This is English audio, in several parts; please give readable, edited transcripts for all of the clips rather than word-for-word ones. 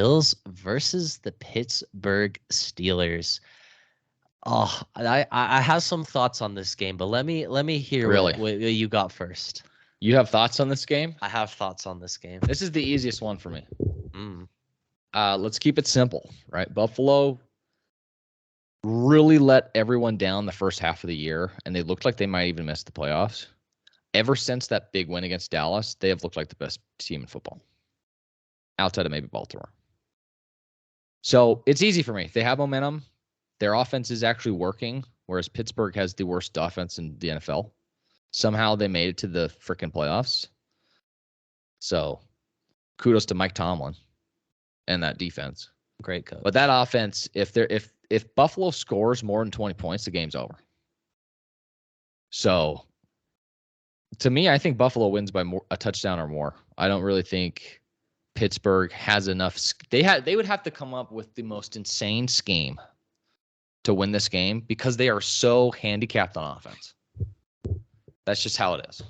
Bills versus the Pittsburgh Steelers. Oh, I have some thoughts on this game, but let me hear Really? what you got first. You have thoughts on this game? I have thoughts on this game. This is the easiest one for me. Mm. Let's keep it simple, right? Buffalo really let everyone down the first half of the year, and they looked like they might even miss the playoffs. Ever since that big win against Dallas, they have looked like the best team in football, outside of maybe Baltimore. So it's easy for me. They have momentum. Their offense is actually working, whereas Pittsburgh has the worst offense in the NFL. Somehow they made it to the freaking playoffs. So kudos to Mike Tomlin and that defense. Great coach. But that offense, if Buffalo scores more than 20 points, the game's over. So to me, I think Buffalo wins by a touchdown or more. I don't really think Pittsburgh has enough. They would have to come up with the most insane scheme to win this game because they are so handicapped on offense. That's just how it is.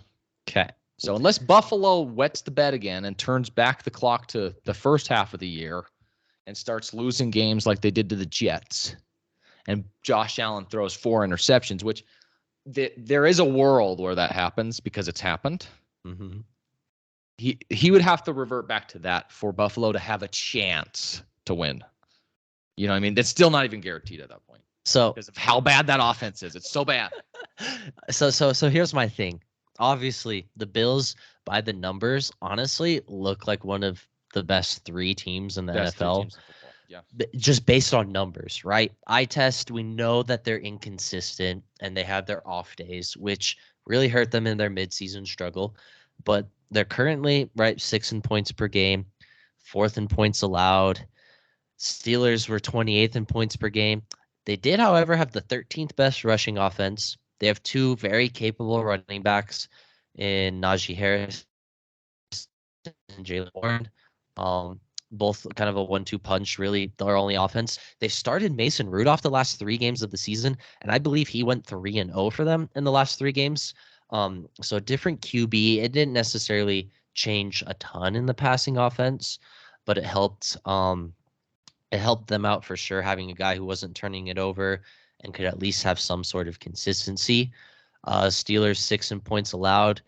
Okay. So unless Buffalo wets the bed again and turns back the clock to the first half of the year and starts losing games like they did to the Jets, and Josh Allen throws 4 interceptions, which there is a world where that happens because it's happened. Mm-hmm. He would have to revert back to that for Buffalo to have a chance to win. You know what I mean? That's still not even guaranteed at that point. So because of how bad that offense is. It's so bad. So here's my thing. Obviously, the Bills, by the numbers, honestly, look like one of the best 3 teams in the NFL. Yeah. Just based on numbers, right? Eye test, we know that they're inconsistent and they have their off days, which really hurt them in their midseason struggle. But they're currently, right, 6th in points per game, 4th in points allowed. Steelers were 28th in points per game. They did, however, have the 13th best rushing offense. They have 2 very capable running backs in Najee Harris and Jaylen Warren. Both kind of a 1-2 punch, really, their only offense. They started Mason Rudolph the last 3 games of the season, and I believe he went 3-0 for them in the last 3 games. So different QB. It didn't necessarily change a ton in the passing offense, but it helped. It helped them out for sure, having a guy who wasn't turning it over and could at least have some sort of consistency. Steelers 6 in points allowed.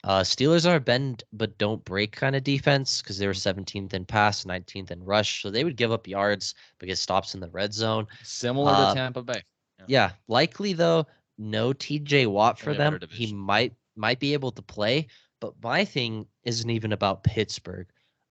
Steelers are a bend but don't break kind of defense because they were 17th in pass, 19th in rush. So they would give up yards but get stops in the red zone. Similar to Tampa Bay. Yeah, likely though, no TJ Watt for them. He might be able to play, but my thing isn't even about Pittsburgh.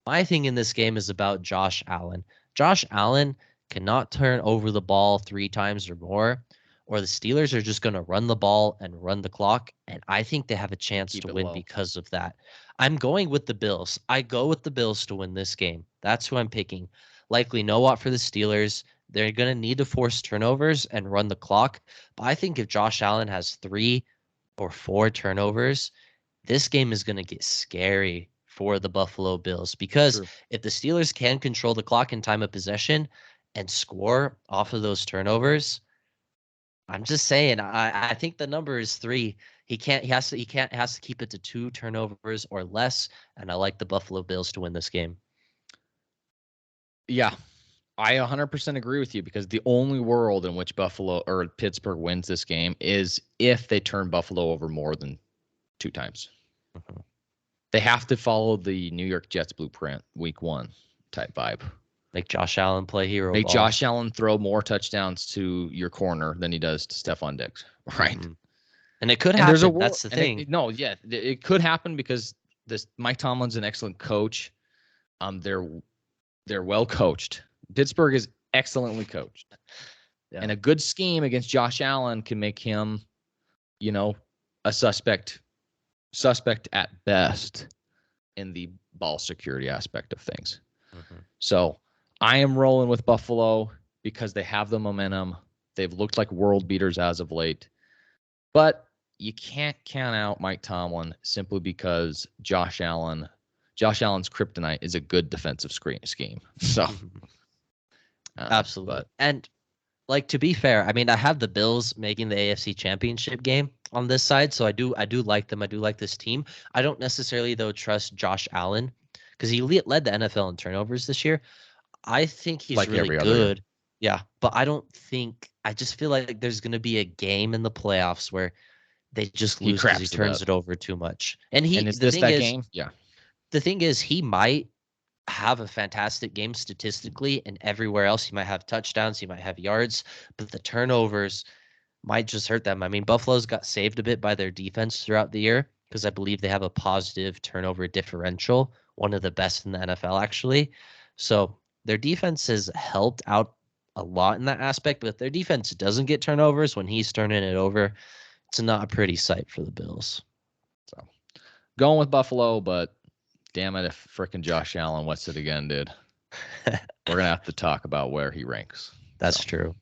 My thing in this game is about Josh Allen. Josh Allen cannot turn over the ball 3 times or more, or the Steelers are just going to run the ball and run the clock, and I think they have a chance to win because of that. I'm going with the Bills. I go with the Bills to win this game. That's who I'm picking. Likely no Watt for the Steelers. They're going to need to force turnovers and run the clock, but I think if Josh Allen has 3 or 4 turnovers, this game is going to get scary for the Buffalo Bills because if the Steelers can control the clock in time of possession and score off of those turnovers, I'm just saying, I think the number is 3. He has to keep it to 2 turnovers or less, and I like the Buffalo Bills to win this game. Yeah, I 100% agree with you because the only world in which Buffalo or Pittsburgh wins this game is if they turn Buffalo over more than 2 times. Mm-hmm. They have to follow the New York Jets blueprint, week 1 type vibe. Make Josh Allen play hero ball. Make Josh Allen throw more touchdowns to your corner than he does to Stephon Diggs, right? Mm-hmm. And it could happen. That's the thing. It could happen because Mike Tomlin's an excellent coach. They're well coached. Pittsburgh is excellently coached. Yeah. And a good scheme against Josh Allen can make him, a suspect at best in the ball security aspect of things. Mm-hmm. So I am rolling with Buffalo because they have the momentum. They've looked like world beaters as of late. But you can't count out Mike Tomlin simply because Josh Allen's kryptonite is a good defensive scheme. So absolutely. And to be fair, I mean, I have the Bills making the AFC Championship game on this side, so I do like them. I do like this team. I don't necessarily though trust Josh Allen because he led the NFL in turnovers this year. I think he's Like really every other year. good. Yeah, but I just feel like there's going to be a game in the playoffs where they just He lose because he craps the turns bed. it over too much. And And is this that game? Yeah. the thing is, he might have a fantastic game statistically, and everywhere else he might have touchdowns, he might have yards, but the turnovers might just hurt them. I mean, Buffalo's got saved a bit by their defense throughout the year because I believe they have a positive turnover differential, one of the best in the NFL, actually. So their defense has helped out a lot in that aspect, but if their defense doesn't get turnovers when he's turning it over, it's not a pretty sight for the Bills. So going with Buffalo, but damn it if frickin' Josh Allen wets it again, dude. We're going to have to talk about where he ranks. That's true.